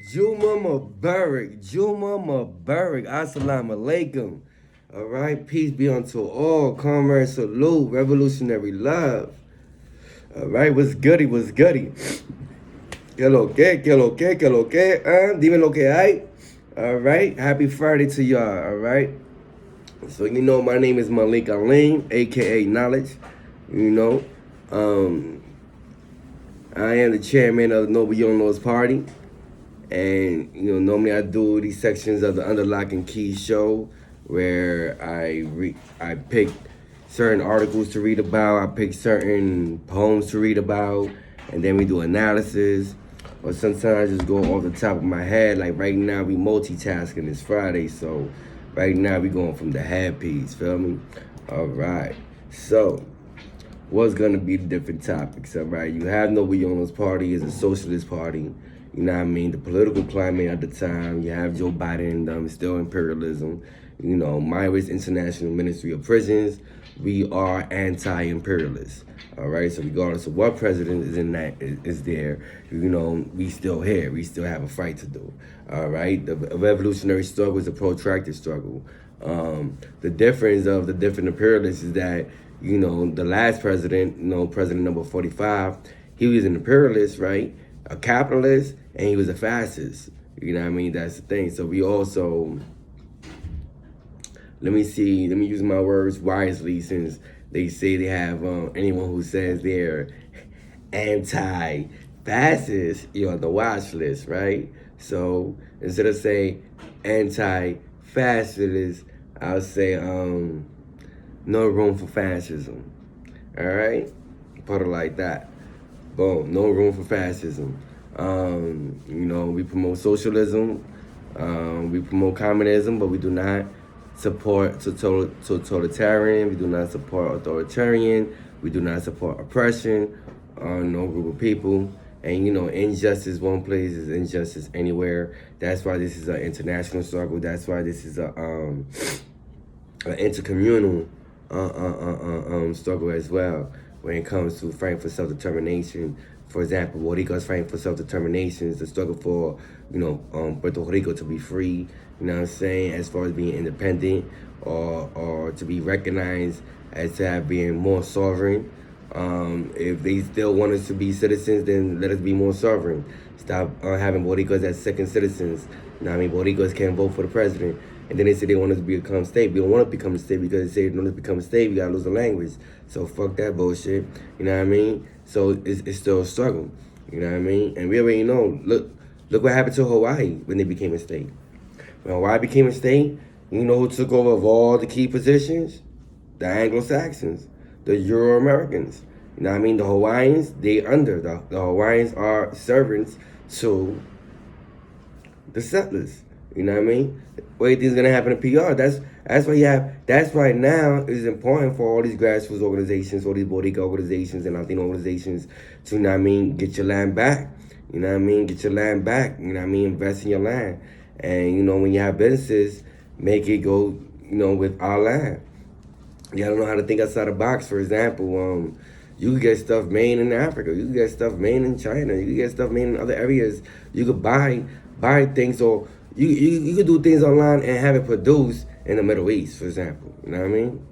Jummah Mubarak, Jummah Mubarak, Assalamu alaikum. All right, peace be unto all, comrade salute, revolutionary love. All right, what's goody, what's goody? Que lo que, dime lo que hay. All right, happy Friday to y'all, all right? So, my name is Malik Alim, aka Knowledge, you know. Um, I am the chairman of the Noble Young Lords Party. And normally I do these sections of the Underlock and Key show where I pick certain articles to read about, I pick certain poems to read about, and then we do analysis. Or sometimes I just go off the top of my head. Like right now we multitasking. It's Friday, so right now we going from the head piece. Feel me? All right. So what's gonna be the different topics? All right. You have Noble Young's Party is a socialist party. You know what I mean? The political climate at the time, you have Joe Biden, still imperialism. Myra's International Ministry of Prisons, we are anti-imperialists. All right, so regardless of what president is there, we still here. We still have a fight to do. All right, the revolutionary struggle is a protracted struggle. The difference of the different imperialists is that, the last president, president number 45, he was an imperialist, right? A capitalist, and he was a fascist. You know what I mean? That's the thing. So we also, let me use my words wisely, since they say they have anyone who says they're anti-fascist, you're on the watch list, right? So instead of saying anti-fascist, I'll say no room for fascism. All right? Put it like that. Boom, no room for fascism. We promote socialism, we promote communism, but we do not support totalitarian, we do not support authoritarian, we do not support oppression on no group of people. And injustice one place is injustice anywhere. That's why this is an international struggle. That's why this is an intercommunal struggle as well, when it comes to fighting for self-determination. For example, Boricua's fighting for self-determination is the struggle for, Puerto Rico to be free, you know what I'm saying, as far as being independent, or to be recognized as to have being more sovereign. If they still want us to be citizens, then let us be more sovereign. Stop having Boricuas as second citizens. Boricuas can't vote for the president. And then they say they want us to become state. We don't want to become a state, because they say in order to become a state, we got to lose the language. So fuck that bullshit. You know what I mean? So it's still a struggle. You know what I mean? And we already know. Look what happened to Hawaii when they became a state. When Hawaii became a state, you know who took over of all the key positions? The Anglo-Saxons, the Euro-Americans. You know what I mean? The Hawaiians, the Hawaiians are servants to the settlers. You know what I mean? What do you think is gonna happen to PR? That's why now it's important for all these grassroots organizations, all these Boricua organizations and Latino organizations to, get your land back. You know what I mean? Get your land back. You know what I mean? Invest in your land. And when you have businesses, make it go, with our land. You gotta know how to think outside the box. For example, you could get stuff made in Africa. You could get stuff made in China. You could get stuff made in other areas. You could buy things, or you could do things online and have it produced in the Middle East, for example. You know what I mean?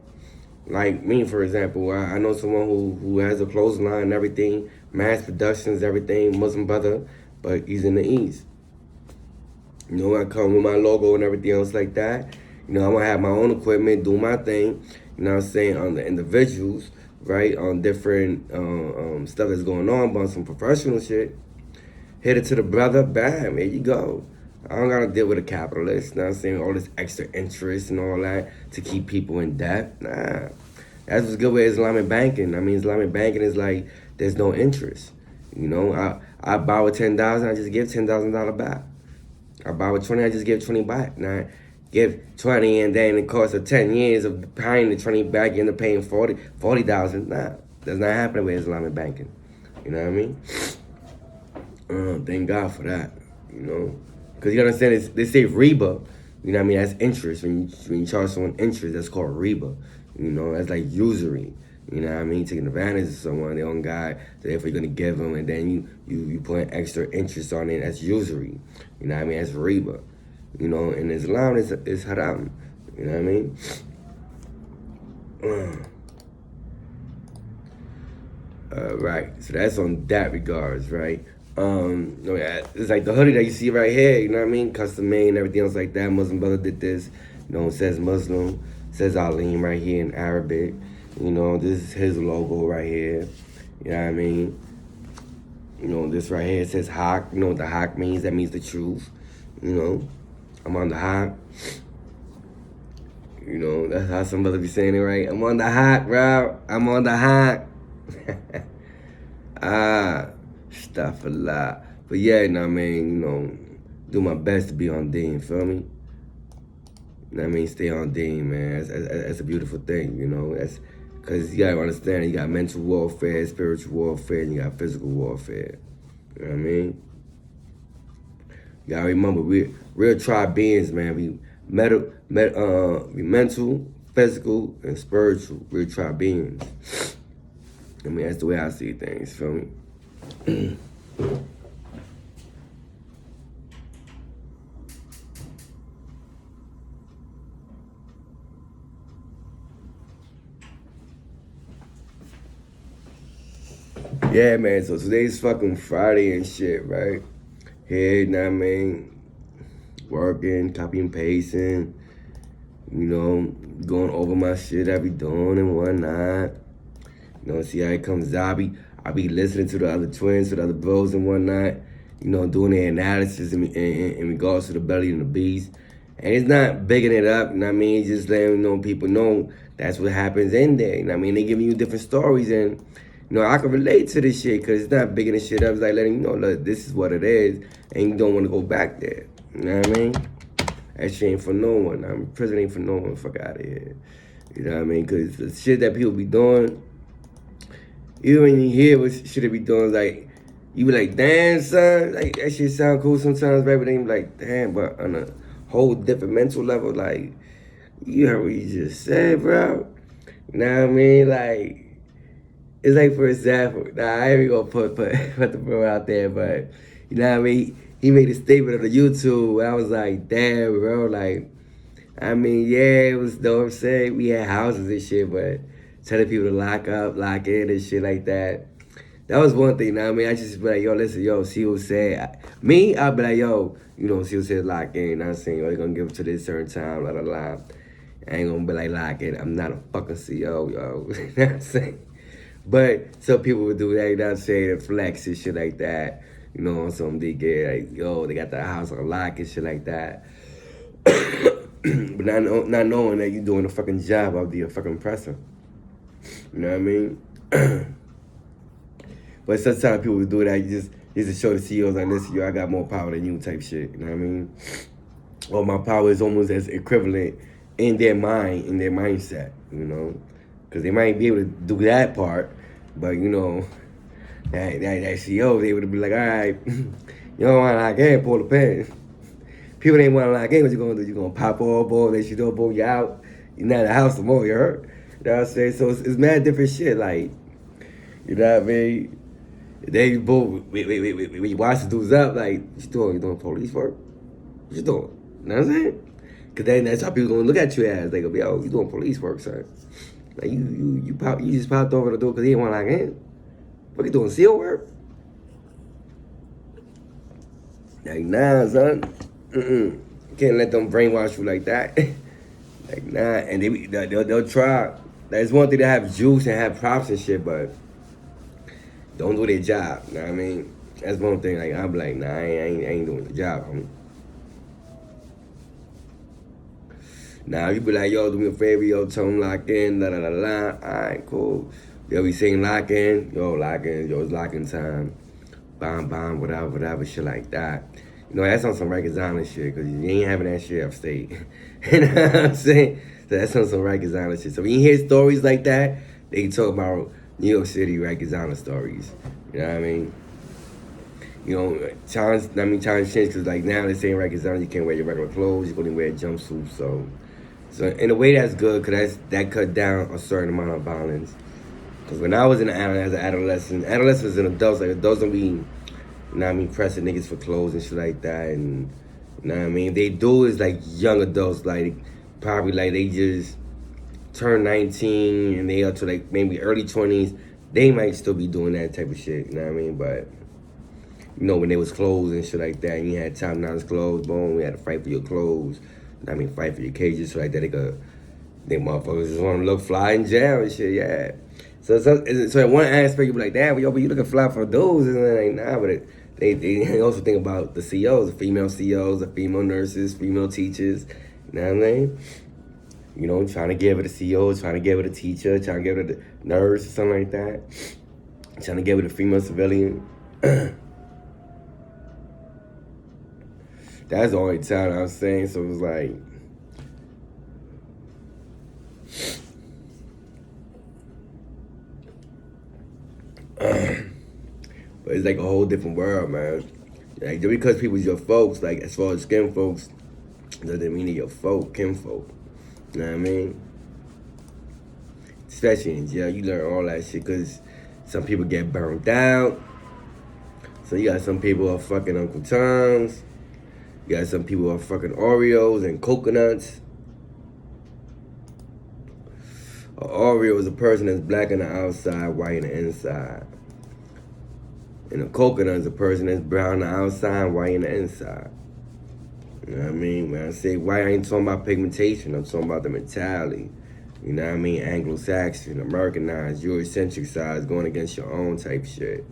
Like me, for example, I know someone who has a clothing line and everything, mass productions, everything, Muslim brother, but he's in the East. I come with my logo and everything else like that. I'm gonna have my own equipment, do my thing, you know what I'm saying, on the individuals, right, on different stuff that's going on, but on some professional shit. Hit it to the brother, bam, here you go. I don't gotta deal with a capitalist, you know what I'm saying, all this extra interest and all that to keep people in debt. Nah, that's what's good with Islamic banking. Islamic banking is like, there's no interest. I borrow $10,000, I just give $10,000 back. I borrow 20, I just give 20 back. Now, give 20, and then the course of 10 years of paying the 20 back, you end up paying 40,000. Nah, that's not happening with Islamic banking. You know what I mean? Thank God for that, Because you understand, they say riba, you know what I mean? That's interest. When you charge someone interest, that's called riba. That's like usury. You know what I mean? Taking advantage of someone, their own guy, therefore you're gonna give them, and then you put extra interest on it as usury. You know what I mean? As riba. You know, in Islam it's haram. You know what I mean? Right. So that's on that regards, right? It's like the hoodie that you see right here, you know what I mean? Custom made and everything else like that. Muslim brother did this. You know, it says Muslim, says Alim right here in Arabic. You know, this is his logo right here. You know what I mean? You know, this right here says Haq. You know what the Haq means? That means the truth. You know, I'm on the Haq. You know, that's how some brother be saying it, right? I'm on the Haq, bro. I'm on the Haq. Stuff a lot. But yeah, you know what I mean? You know, do my best to be on Dean, feel me? You know what I mean? Stay on Dean, man. That's a beautiful thing, you know? That's because you gotta understand, you got mental warfare, spiritual warfare, and you got physical warfare. You know what I mean? You gotta remember, we're real tribe beings, man. We we mental, physical, and spiritual. We're tribe beings. I mean, that's the way I see things, feel me? Yeah, man, so today's fucking Friday and shit, right? Here, you know what I mean? Working, copying, pasting, you know, going over my shit I be doing and whatnot. You know, see how it comes out. I be listening to the other twins, to the other bros and whatnot, you know, doing their analysis in regards to the belly and the beast. And it's not bigging it up, you know what I mean? It's just letting people know that's what happens in there. You know what I mean? They giving you different stories and, you know, I can relate to this shit because it's not bigging the shit up. It's like letting you know, look, this is what it is, and you don't want to go back there. You know what I mean? That shit ain't for no one. Prison ain't for no one. Fuck out of here. You know what I mean? Because the shit that people be doing, even when you hear what shit they be doing, like, you be like, damn, son, like, that shit sound cool sometimes, right? But then you be like, damn, but on a whole different mental level, like, you heard what you just said, bro. You know what I mean? Like, it's like, for example, I ain't gonna put the bro out there, but, you know what I mean? He made a statement on the YouTube, I was like, damn, bro, like, I mean, yeah, it was, know what I'm saying? We had houses and shit, but telling people to lock up, lock in and shit like that. That was one thing, you know what I mean? I just be like, yo, listen, yo, see what said. Me, I'll be like, yo, you know, see what said lock in. You know what I'm saying? Yo, they're gonna give it to this certain time, blah, blah, blah. I ain't gonna be like lock in. I'm not a fucking CEO, yo. You know what I'm saying? But some people would do that, you know what I'm saying, and flex and shit like that. You know, on some big like, yo, they got the house on lock and shit like that. But not knowing that you're doing a fucking job of the fucking oppressor. You know what I mean? But sometimes people would do that, just to show the CEOs like, listen, yo, I got more power than you type shit. You know what I mean? Or my power is almost as equivalent in their mind, in their mindset, you know? Because they might be able to do that part, but, you know, that CEO, they would be like, all right, you don't want to lock in, pull the pin. People ain't want to lock in, what you going to do? You going to pop all ball, let you know, boom, you out. You're not in the house no more, you heard? You know what I'm saying? So it's mad different shit, like, you know what I mean? They both, when you watch the dudes up, like, what you doing? You doing police work? What you doing? You know what I'm saying? Because then that's how people going to look at you as. They going to be, oh, you doing police work, son. Like, you just popped over the door because he didn't want to lock in. What you doing, seal work? Like, nah, son. You can't let them brainwash you like that. Like, nah. And they'll try. That's one thing to have juice and have props and shit, but don't do their job. You know what I mean? That's one thing. Like, I'm like, nah, I ain't doing the job, homie. Now, you be like, yo, do me a favor, yo, tell them lock in, la la la la. All right, cool. They'll be saying lock in, yo, it's locking time. Bomb, whatever, shit like that. You know, that's on some Rikers Island shit, because you ain't having that shit upstate. You know what I'm saying? So that's on some Rikers Island shit. So when you hear stories like that, they talk about New York City Rikers Island stories. You know what I mean? You know, times change, because like now they're saying Rikers Island, you can't wear your regular clothes, you can only wear a jumpsuit, so in a way that's good, because that cut down a certain amount of violence. when I was as an adolescent, adolescents and adults, like adults don't be, you know what I mean, pressing niggas for clothes and shit like that. And, you know what I mean? They do is like young adults, like, probably like they just turned 19 and they up to like maybe early 20s. They might still be doing that type of shit, you know what I mean? But, you know, when they was clothes and shit like that, and you had top notch clothes, boom, we had to fight for your clothes. You know what I mean? Fight for your cages so like that they motherfuckers just want to look fly in jail and shit, yeah. So in one aspect, you be like, damn, yo, but you looking fly for those, and then like, nah, but they also think about the CEOs, the female CEOs, the female nurses, female teachers, you know what I mean? You know, trying to give it a CEO, trying to give it a teacher, trying to give it a nurse or something like that, trying to give it a female civilian. That's the only time I was saying, so it was like, but it's like a whole different world, man. Like, just because people's your folks, like, as far as skin folks, doesn't mean they're your folk, kinfolk. You know what I mean? Especially in jail, you learn all that shit, because some people get burned out. So you got some people who are fucking Uncle Toms. You got some people who are fucking Oreos and coconuts. An Oreo is a person that's black on the outside, white on the inside. And a coconut is a person that's brown on the outside, white on the inside. You know what I mean? When I say white, I ain't talking about pigmentation. I'm talking about the mentality. You know what I mean? Anglo-Saxon, Americanized, Eurocentric sides going against your own type shit.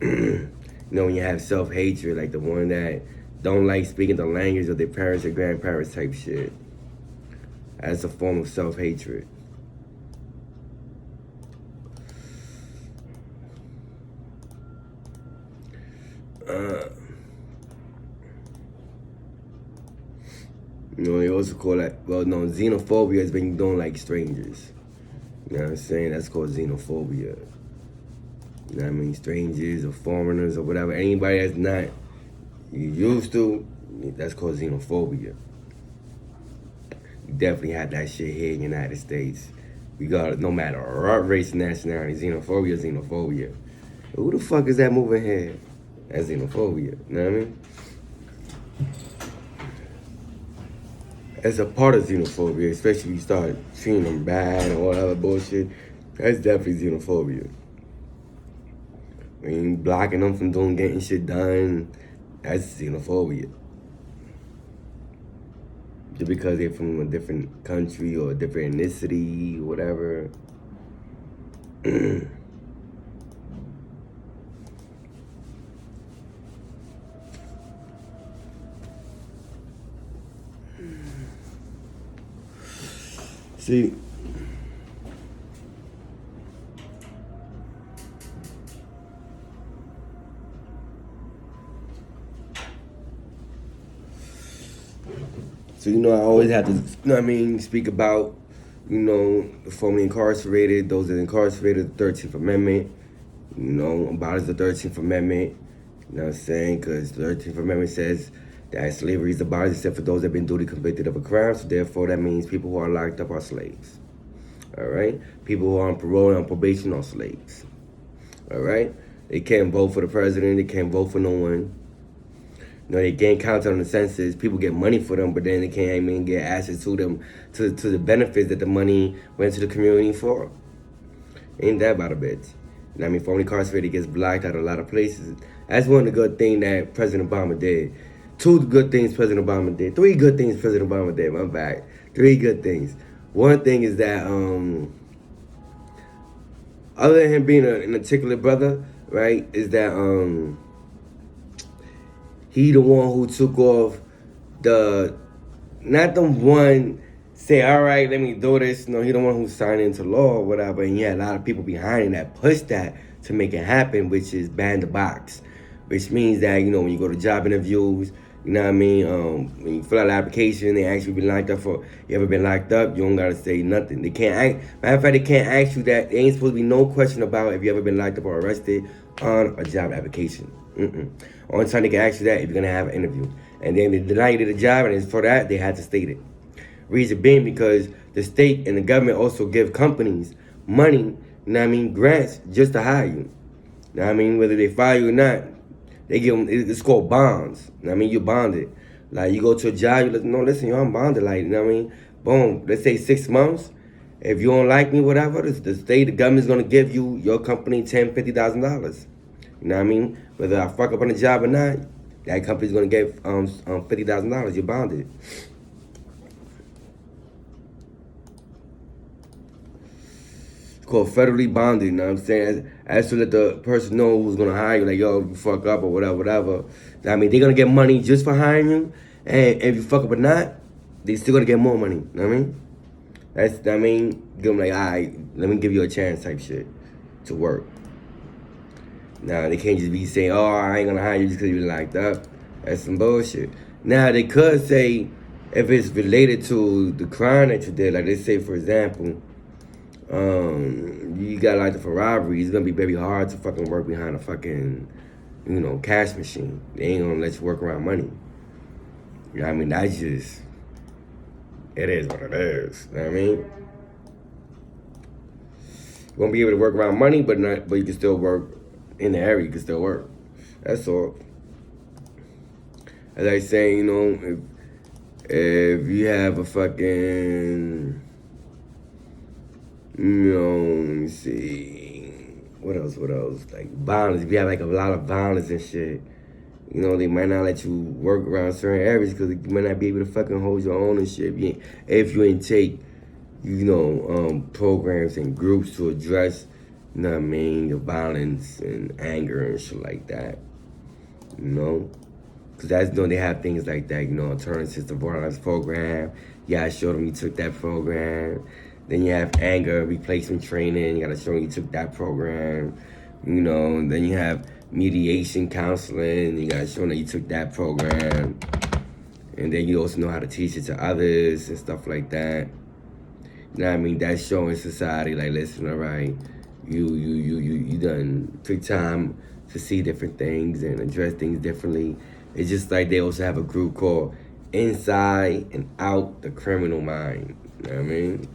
You know, when you have self-hatred, like the one that don't like speaking the language of their parents or grandparents type shit. That's a form of self-hatred. You know, they also call that, well, no, xenophobia is when you don't like strangers. You know what I'm saying? That's called xenophobia. You know what I mean? Strangers or foreigners or whatever. Anybody that's not you used to, that's called xenophobia. You definitely have that shit here in the United States. We got it no matter what race, nationality, xenophobia. Who the fuck is that moving here? That's xenophobia. You know what I mean? As a part of xenophobia, especially if you start treating them bad and all that other bullshit, that's definitely xenophobia. When you blocking them from getting shit done, that's xenophobia. Just because they're from a different country or a different ethnicity, whatever. See, so, you know, I always have to, you know what I mean, speak about, you know, the formerly incarcerated, those that are incarcerated, the 13th Amendment, you know, abolish the 13th Amendment, you know what I'm saying, because the 13th Amendment says that slavery is abolished except for those that have been duly convicted of a crime, so therefore that means people who are locked up are slaves. All right? People who are on parole and on probation are slaves. All right? They can't vote for the president. They can't vote for no one. You know, they can't count on the census. People get money for them, but then they can't even get access to them, to the benefits that the money went to the community for. Ain't that about a bitch? You know what I mean? Formerly incarcerated gets blocked out of a lot of places. That's one of the good things that President Obama did. 2 good things President Obama did. 3 good things President Obama did. My bad. 3 good things. One thing is that, other than him being an articulate brother, right, is that he the one who took off not the one say, all right, let me do this. No, he the one who signed into law or whatever, and he had a lot of people behind him that pushed that to make it happen, which is ban the box, which means that, you know, when you go to job interviews, you know what I mean? When you fill out an application, they ask you been locked up for, you ever been locked up? You don't gotta say nothing. They can't matter of fact, they can't ask you that. There ain't supposed to be no question about if you ever been locked up or arrested on a job application. Only time they can ask you that if you're gonna have an interview. And then they deny you the job, and for that, they had to state it. Reason being because the state and the government also give companies money you know what I mean, grants just to hire you. You know what I mean? Whether they fire you or not, they give them, it's called bonds. You know what I mean? You're bonded. Like, you go to a job, you let them know, listen, yo, I'm bonded. Like, you know what I mean? Boom, let's say 6 months. If you don't like me, whatever, the government's gonna give you, your company, $10,000, $50,000. You know what I mean? Whether I fuck up on the job or not, that company's gonna give $50,000. You're bonded. It's called federally bonded. You know what I'm saying? As to let the person know who's gonna hire you, like, yo, if you fuck up or whatever. I mean, they're gonna get money just for hiring you, and if you fuck up or not, they still gonna get more money. You know what I mean? I mean, give them like, all right, let me give you a chance type shit to work. Now, they can't just be saying, oh, I ain't gonna hire you just because you locked up. That's some bullshit. Now, they could say, if it's related to the crime that you did, like they say, for example, you got locked up for robbery, it's gonna be very hard to fucking work behind a fucking, cash machine. They ain't gonna let you work around money. You know what I mean? That's just, it is what it is. You know what I mean? You won't be able to work around money, but you can still work in the area. You can still work. That's all. As I say, if you have a fucking, let me see, what else? Like violence. If you have like a lot of violence and shit, they might not let you work around certain areas because you might not be able to fucking hold your own and shit. If you ain't take, programs and groups to address, your violence and anger and shit like that. Because they have things like that, alternative to violence program. You gotta show them you took that program. Then you have anger replacement training. You gotta show them you took that program. And then you have mediation counseling. You gotta show them that you took that program. And then you also know how to teach it to others and stuff like that. You know what I mean? That's showing society, like, listen, all right, you done took time to see different things and address things differently. It's just like they also have a group called Inside and Out the Criminal Mind. You know what I mean?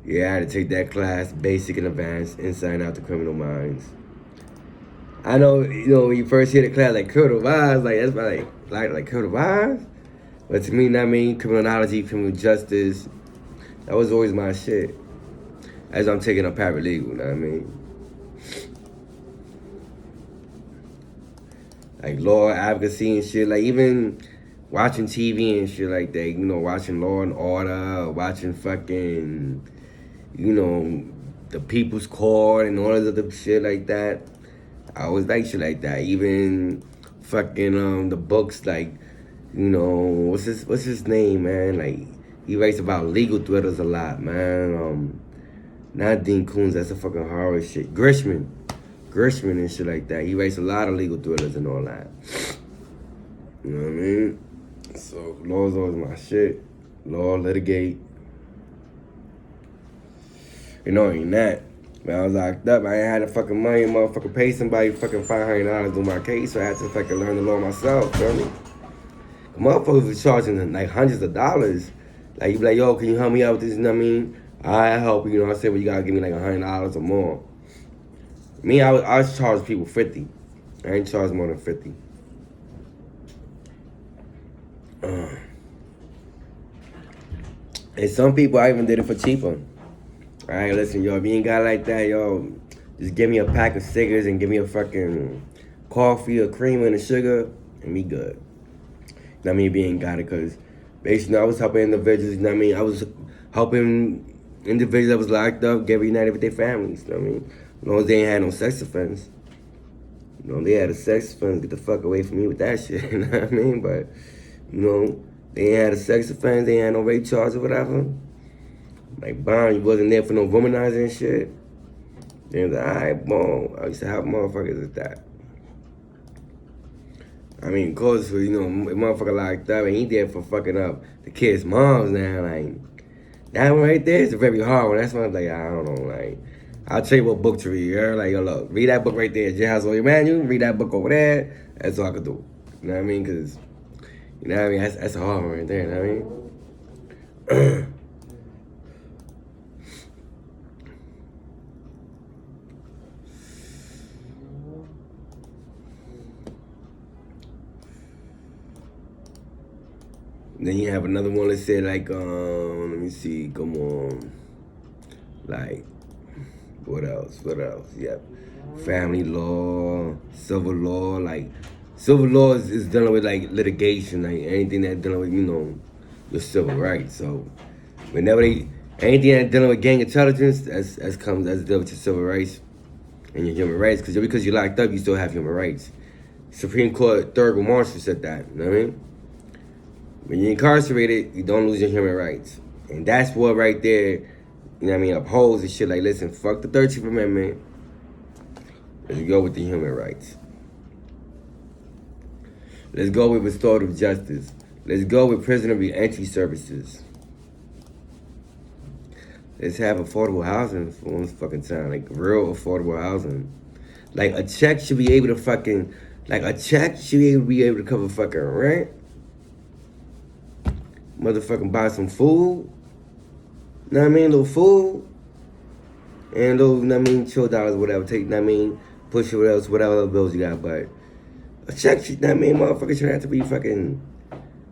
Yeah, I had to take that class, basic and advanced, Inside and Out the Criminal Minds. I know, when you first hear the class, like, criminal minds, like, that's like criminal minds? But to me, you know what I mean? Criminology, criminal justice, that was always my shit. As I'm taking a paralegal, you know what I mean? Like law advocacy and shit, like even watching TV and shit like that, watching Law and Order, watching fucking, the People's Court and all this other shit like that. I always like shit like that. Even fucking the books like, what's his name, man? Like, he writes about legal thrillers a lot, man. Not Dean Koontz, that's a fucking horror shit. Grisham and shit like that. He writes a lot of legal thrillers and all that. You know what I mean? So, law's always my shit. Law, litigate. Ain't that. When I was locked up, I ain't had the fucking money, motherfucker, pay somebody fucking $500 to do my case, so I had to fucking learn the law myself, feel me? The motherfuckers was charging like hundreds of dollars. Like, you be like, yo, can you help me out with this, you know what I mean? I help you, I said, well, you gotta give me like $100 or more. Me, I was charging people 50. I ain't charged more than 50. And some people, I even did it for cheaper. All right, listen, yo, if you ain't got like that, yo, just give me a pack of cigarettes and give me a fucking coffee, a cream, and a sugar, and me good. You know what I mean? If you ain't got it, because basically, I was helping individuals, you know what I mean? I was helping individuals that was locked up get reunited with their families, you know what I mean? As long as they ain't had no sex offense. They had a sex offense, get the fuck away from me with that shit, you know what I mean? But, they ain't had a sex offense, they ain't had no rape charge or whatever. Like, bond, you wasn't there for no womanizing and shit. Then it was like, all right, boom. I used to help motherfuckers with that. I mean, of course, a motherfucker locked up and he there for fucking up the kids' moms now. Like, that one right there is a very hard one. That's why I'm like, I don't know, like, I'll tell you what book to read. You're like, yo, look, read that book right there, Jailhouse Lawyer Manual. Read that book over there. That's all I could do. You know what I mean? Because, that's a hard one right there, you know what I mean? Then you have another one, let's say like, let me see, come on. Like, what else? What else? Yep. Family law, civil law, like civil law is dealing with like litigation, like anything that dealing with, your civil rights. So whenever anything that dealing with gang intelligence, that's dealing with your civil rights and your human rights. Because you're locked up, you still have human rights. Supreme Court Thurgood Marshall said that. You know what I mean? When you're incarcerated, you don't lose your human rights, and that's what right there, you know what I mean, upholds the shit. Like, listen, fuck the 13th Amendment. Let's go with the human rights. Let's go with restorative justice. Let's go with prisoner reentry services. Let's have affordable housing for one fucking time. Like, real affordable housing. Like, a check should be able to fucking... Like, a check should be able to cover fucking rent. Motherfucking buy some food. Know what I mean? Little food. And those, know what I mean, $2, whatever. Take, know what I mean, push it, whatever other bills you got. But a check, know what I mean, motherfucker should have to be fucking...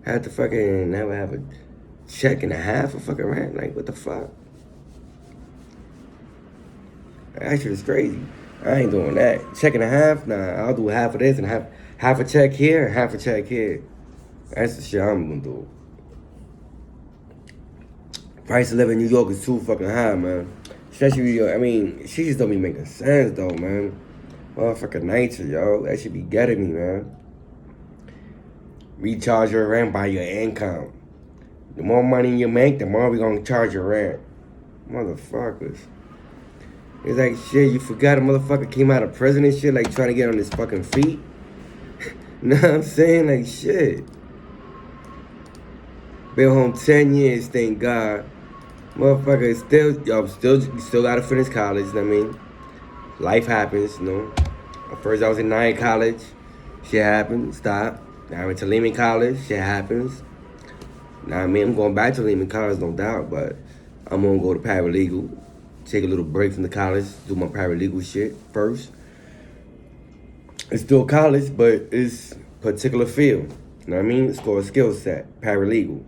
Have to fucking never have a check and a half of fucking rent. Like, what the fuck? That shit is crazy. I ain't doing that. Check and a half? Nah, I'll do half of this and half a check here, half a check here. That's the shit I'm gonna do. Price of living in New York is too fucking high, man. Especially New York. I mean, she just don't be making sense though, man. Motherfucking nature, yo. That should be getting me, man. Recharge your rent by your income. The more money you make, the more we gonna charge your rent. Motherfuckers. It's like, shit, you forgot a motherfucker came out of prison and shit, like trying to get on his fucking feet? Know what I'm saying? Like, shit. Been home 10 years, thank God. Motherfucker, you still gotta finish college, you know what I mean? Life happens, you know? At first I was in 9 college. Shit happened, stop. Now I went to Lehman College, shit happens. Now I mean, I'm going back to Lehman College, no doubt, but I'm gonna go to paralegal. Take a little break from the college, do my paralegal shit first. It's still college, but it's particular field. You know what I mean? It's called a skill set, paralegal.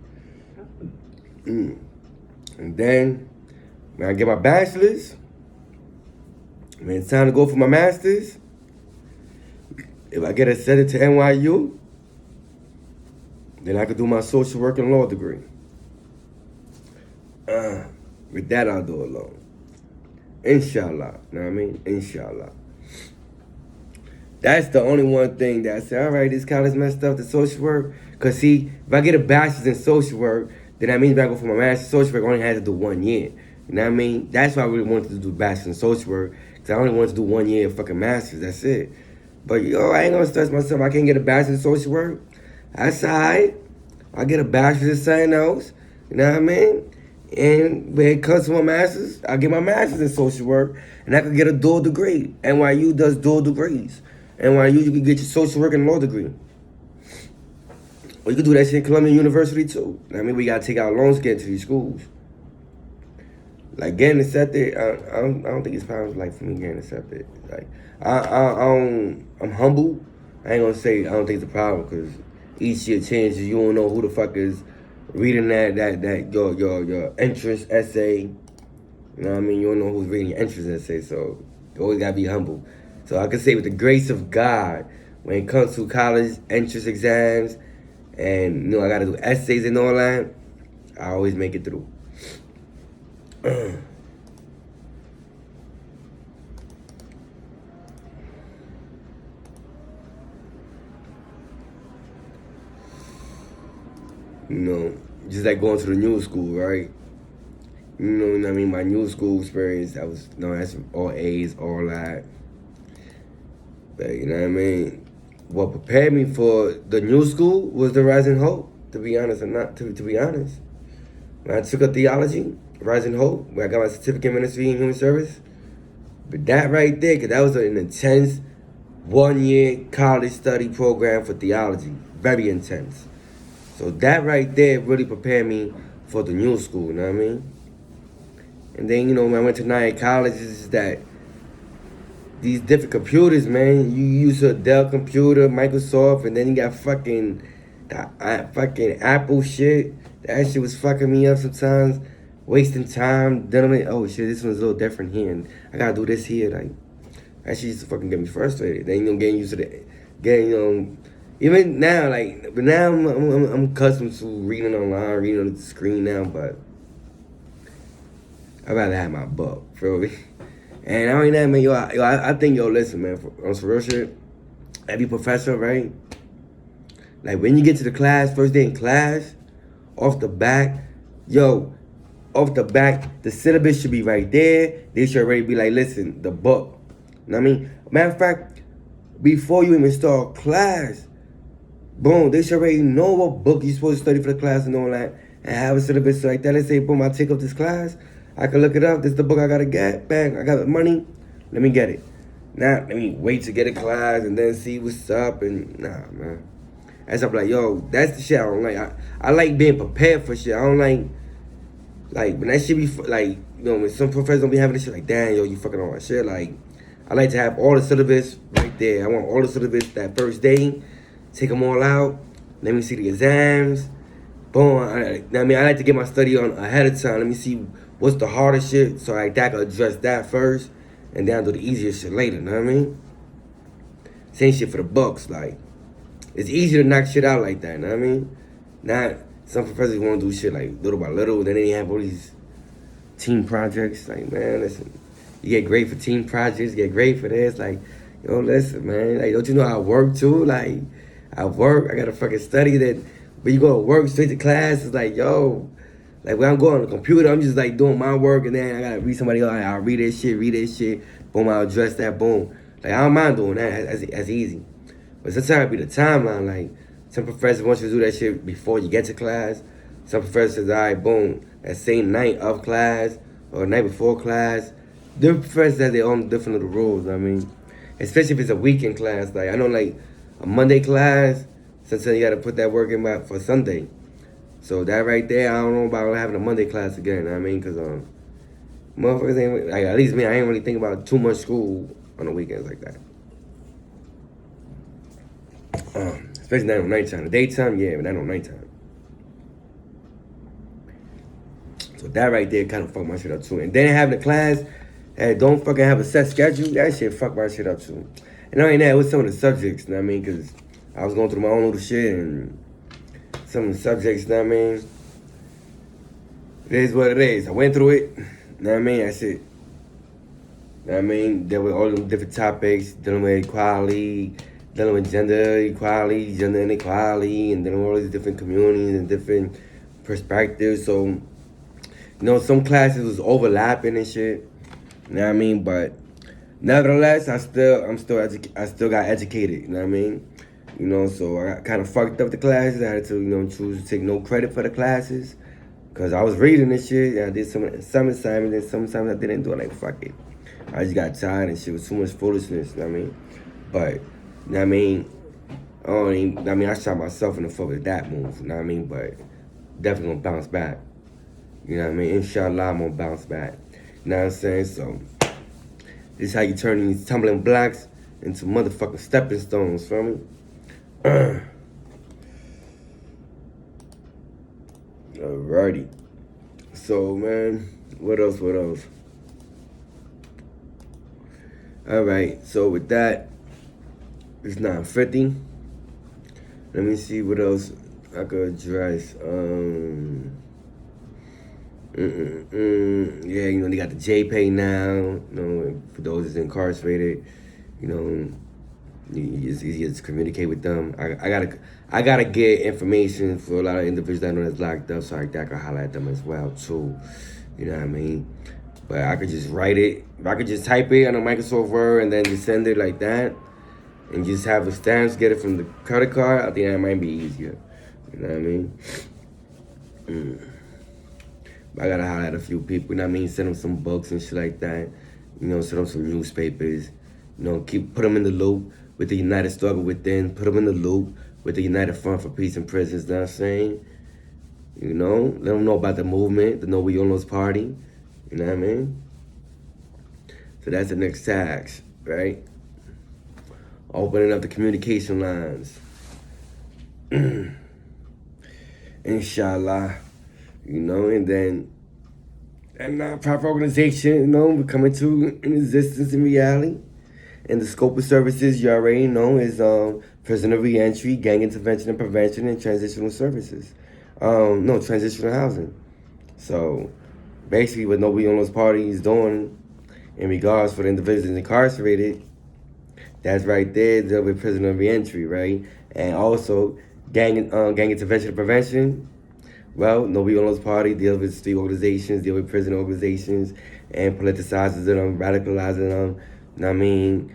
And then, when I get my bachelor's, when it's time to go for my master's, if I get accepted to NYU, then I could do my social work and law degree. With that, I'll do it alone. Inshallah, you know what I mean? Inshallah. That's the only one thing that I say, all right, this college messed up the social work. Because see, if I get a bachelor's in social work, then that means if I go for my master's in social work, I only had to do 1 year. You know what I mean? That's why I really wanted to do bachelor's in social work. Because I only wanted to do 1 year of fucking master's, that's it. But yo, I ain't gonna stress myself. I can't get a bachelor's in social work. That's all right. I get a bachelor's in something else. You know what I mean? And when it comes to my master's, I get my master's in social work, and I could get a dual degree. NYU does dual degrees. NYU, you can get your social work and law degree. Or you can do that shit in Columbia University too. I mean, we gotta take out loans to get into these schools. Like getting accepted, I don't think it's problem like for me getting accepted. Like I'm humble. I ain't gonna say I don't think it's a problem because each year changes. You don't know who the fuck is reading that your entrance essay. You know what I mean? You don't know who's reading your entrance essay, so you always gotta be humble. So I can say with the grace of God, when it comes to college entrance exams, and I gotta do essays and all that, I always make it through. Just like going to the new school, right? You know what I mean? My new school experience, that's all A's, all that. But you know what I mean? What prepared me for the new school was the Rising Hope, to be honest, to be honest. When I took a theology, Rising Hope, where I got my certificate in ministry and human service, but that right there, because that was an intense 1-year college study program for theology, very intense. So that right there really prepared me for the new school, you know what I mean? And then, when I went to 9 colleges, that these different computers, man. You use a Dell computer, Microsoft, and then you got fucking That fucking Apple shit, that shit was fucking me up sometimes. Wasting time, dealing with, oh shit, this one's a little different here, and I gotta do this here. Like, that shit used to fucking get me frustrated. Then, getting used to the, even now, like, but now I'm accustomed to reading online, reading on the screen now, but I'd rather have my book, feel me? And I don't know, man, I think, listen, man, on some real shit, every professor, right? Like, when you get to the class, first day in class, off the back, off the back, the syllabus should be right there. They should already be like, listen, the book. You know what I mean? Matter of fact, before you even start class, boom, they should already know what book you're supposed to study for the class and all that. And have a syllabus like that. Let's say, boom, I take up this class. I can look it up. This is the book I gotta get. Bang, I got the money. Let me get it. Now, let me wait to get a class and then see what's up. And nah, man. That's up like, that's the shit I don't like. I like being prepared for shit. I don't like when that shit be like, when some professors don't be having this shit like, damn, you fucking on my shit. Like, I like to have all the syllabus right there. I want all the syllabus that first day. Take them all out. Let me see the exams. Boom. I like to get my study on ahead of time. Let me see what's the hardest shit, so I can address that first, and then I'll do the easier shit later. You know what I mean? Same shit for the books. Like, it's easier to knock shit out like that. You know what I mean? Not some professors want to do shit like little by little. Then they have all these team projects. Like, man, listen, you get great for team projects. You get great for this. Like, listen, man. Like, don't you know I work too? Like, I work. I gotta fucking study that. When you go to work straight to class, it's like, like when I'm going on the computer, I'm just like doing my work, and then I gotta read somebody else. I'll read this shit. Boom, I'll address that. Boom. Like, I don't mind doing that. That's easy. But sometimes it be the timeline. Like, some professors want you to do that shit before you get to class. Some professors, all right, boom, that same night of class or night before class. Different professors have their own different little rules. You know what I mean, especially if it's a weekend class. Like, I know, like a Monday class, sometimes you gotta put that work in for Sunday. So that right there, I don't know about having a Monday class again. You know what I mean, because motherfuckers ain't like, at least me, I ain't really think about too much school on the weekends like that. Especially not on nighttime. The daytime, yeah, but not on nighttime. So that right there kind of fucked my shit up too. And then having a class that don't fucking have a set schedule, that shit fucked my shit up too. And I ain't that with some of the subjects, you know what I mean? Because I was going through my own little shit, and some of the subjects, you know what I mean? It is what it is. I went through it, you know what I mean? That's it. You know what I mean? There were all them different topics, dealing with equality, dealing with gender equality, gender inequality, and then all these different communities and different perspectives. So, some classes was overlapping and shit. You know what I mean? But nevertheless, I still got educated. You know what I mean? So I kind of fucked up the classes. I had to, choose to take no credit for the classes, cause I was reading this shit. And I did some assignments, and sometimes I didn't do it. Like, fuck it. I just got tired and shit. It was too much foolishness. You know what I mean? But you know what I mean? I shot myself in the foot with that move. You know what I mean? But definitely gonna bounce back. You know what I mean? Inshallah, I'm gonna bounce back. You know what I'm saying? So this is how you turn these tumbling blocks into motherfucking stepping stones. Feel me? Alrighty. So, man, what else? Alright, so with that, it's 9:50. Let me see what else I could address. Yeah, they got the JPay now. For those that's incarcerated, it's easier to communicate with them. I gotta get information for a lot of individuals that I know that's locked up, so I can holler at them as well too. You know what I mean? But I could just write it. If I could just type it on a Microsoft Word and then just send it like that, and just have the stamps, get it from the credit card, I think that might be easier. You know what I mean? But I gotta holler at a few people, you know what I mean? Send them some books and shit like that. Send them some newspapers. Put them in the loop with the United Struggle Within. Put them in the loop with the United Front for Peace and Prisons, you know what I'm saying? Let them know about the movement, the No We Almost Party. You know what I mean? So that's the next task, right? Opening up the communication lines. inshallah, and then that nonprofit organization, will come into existence in reality. And the scope of services you already know is prisoner reentry, gang intervention and prevention, and transitional services. No, transitional housing. So basically what nobody on those parties doing in regards for the individuals incarcerated, that's right there, deal with prisoner reentry, right? And also gang intervention and prevention. Well, nobody on those parties deal with street organizations, deal with prison organizations, and politicizes them, radicalizing them. I mean,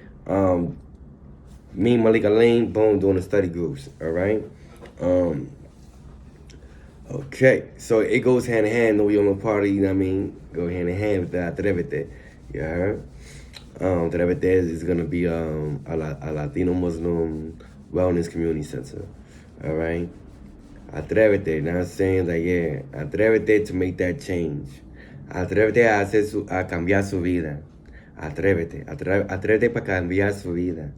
me, Malik Alim, boom, doing the study groups, all right? Okay, so it goes hand in hand, nobody on the party, go hand in hand with that, Atrevete, you heard? Atrevete is gonna be a Latino Muslim wellness community center, all right? Atrévete, now I'm saying that, yeah, atrévete to make that change. Atrévete a cambiar su vida. Atrévete para cambiar su vida.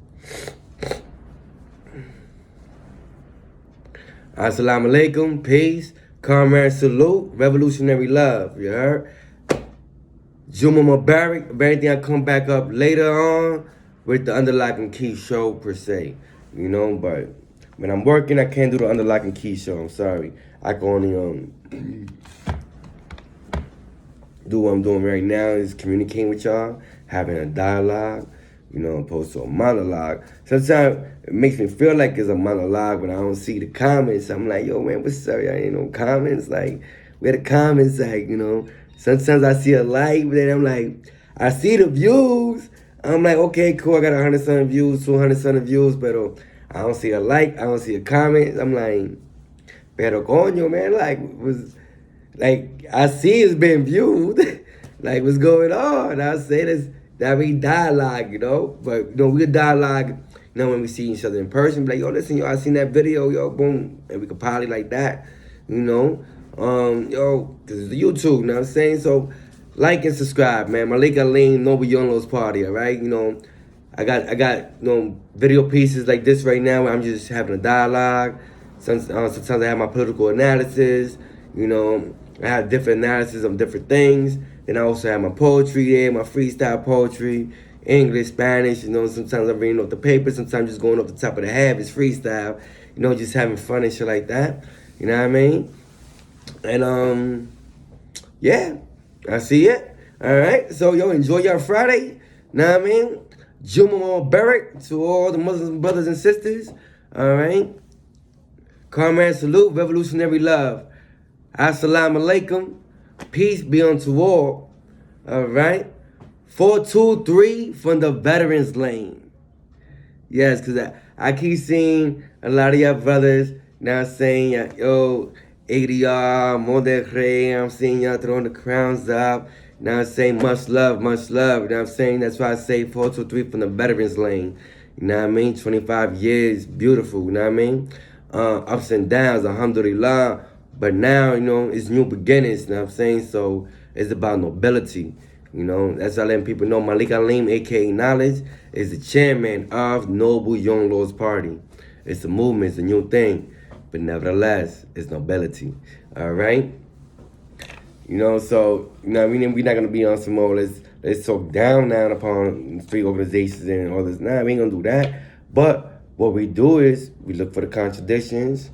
Assalamu alaikum, peace, comrade salute, revolutionary love, you heard? Jummah Mubarak, if anything, I come back up later on with the Underlock and Key show per se, but when I'm working, I can't do the Underlock and Key show, I'm sorry. I can only do what I'm doing right now is communicating with y'all, having a dialogue, opposed to a monologue. Sometimes it makes me feel like it's a monologue when I don't see the comments. I'm like, yo, man, what's up? Y'all ain't no comments. Like, where the comments at, Sometimes I see a like, but then I'm like, I see the views. I'm like, okay, cool, I got 100-something views, 200-something views, but I don't see a like, I don't see a comment. I'm like, pero coño, man, I see it's been viewed. Like, what's going on? I say this, that we dialogue, But, we dialogue, when we see each other in person. Be like, yo, listen, yo, I seen that video, yo, boom. And we could party like that, Yo, because it's the YouTube, you know what I'm saying? So, like and subscribe, man. Malik Alim, Noble Yonlo's party, all right? I got video pieces like this right now where I'm just having a dialogue. Sometimes I have my political analysis, I have different analysis of different things. Then I also have my poetry there, my freestyle poetry, English, Spanish, sometimes I'm reading off the paper, sometimes just going off the top of the head, it's freestyle, just having fun and shit like that. You know what I mean? And yeah, I see it. All right, so yo, enjoy your Friday. Know what I mean? Jummah Mubarak to all the Muslim brothers and sisters. All right. Comrade salute, revolutionary love. Assalamu alaikum. Peace be unto all. All right. 423 from the veterans lane. Yes, because I keep seeing a lot of y'all brothers now saying, yo, ADR, Modekre, I'm seeing y'all throwing the crowns up. Now I'm saying much love, much love. You know what I'm saying? That's why I say 423 from the veterans lane. You know what I mean? 25 years, beautiful, you know what I mean? Ups and downs, alhamdulillah. But now, it's new beginnings, you know what I'm saying? So it's about nobility. That's how letting people know Malik Alim, aka Knowledge, is the chairman of Noble Young Lords Party. It's a movement, it's a new thing. But nevertheless, it's nobility. All right? So, we're not going to be on some more, let's talk down upon street organizations and all this. Nah, we ain't going to do that. But what we do is we look for the contradictions,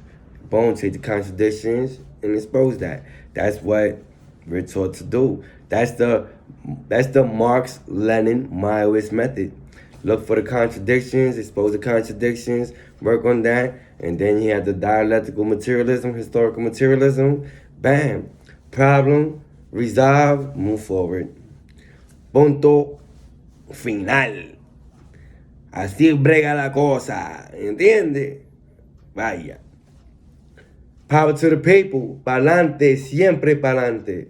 take the contradictions, and expose that. That's what we're taught to do. That's the Marx, Lenin, Maoist method. Look for the contradictions, expose the contradictions, work on that, and then you have the dialectical materialism, historical materialism. Bam. Problem, resolve, move forward. Punto final. Así brega la cosa, ¿entiende? Vaya. Power to the people, pa'lante, siempre pa'lante.